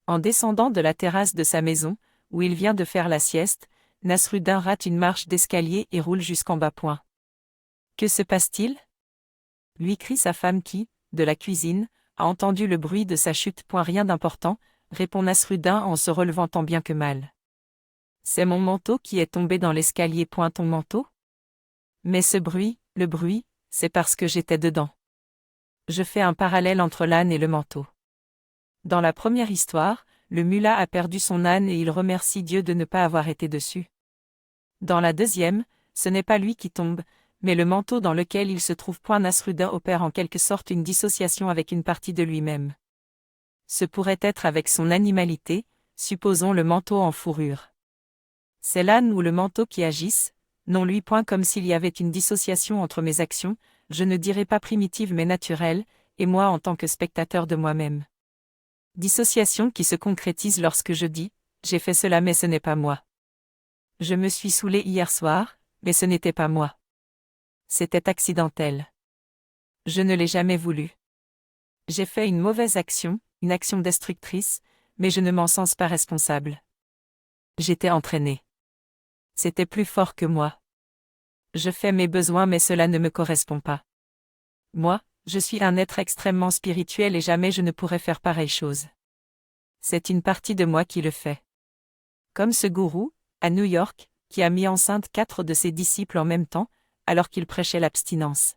En descendant de la terrasse de sa maison, où il vient de faire la sieste, Nasruddin rate une marche d'escalier et roule jusqu'en bas. Que se passe-t-il? Lui crie sa femme qui, de la cuisine, a entendu le bruit de sa chute. Rien d'important, répond Nasruddin en se relevant tant bien que mal. C'est mon manteau qui est tombé dans l'escalier. Ton manteau? Mais ce bruit, le bruit, c'est parce que j'étais dedans. Je fais un parallèle entre l'âne et le manteau. Dans la première histoire, le mullah a perdu son âne et il remercie Dieu de ne pas avoir été dessus. Dans la deuxième, ce n'est pas lui qui tombe, mais le manteau dans lequel il se trouve. Nasruddin opère en quelque sorte une dissociation avec une partie de lui-même. Ce pourrait être avec son animalité, supposons le manteau en fourrure. C'est l'âne ou le manteau qui agissent, non lui. Comme s'il y avait une dissociation entre mes actions, je ne dirais pas primitive mais naturelle, et moi en tant que spectateur de moi-même. Dissociation qui se concrétise lorsque je dis « j'ai fait cela mais ce n'est pas moi ». Je me suis saoulé hier soir, mais ce n'était pas moi. C'était accidentel. Je ne l'ai jamais voulu. J'ai fait une mauvaise action, une action destructrice, mais je ne m'en sens pas responsable. J'étais entraîné. C'était plus fort que moi. Je fais mes besoins mais cela ne me correspond pas. Moi, je suis un être extrêmement spirituel et jamais je ne pourrais faire pareille chose. C'est une partie de moi qui le fait. Comme ce gourou, à New York, qui a mis enceinte 4 de ses disciples en même temps, alors qu'il prêchait l'abstinence.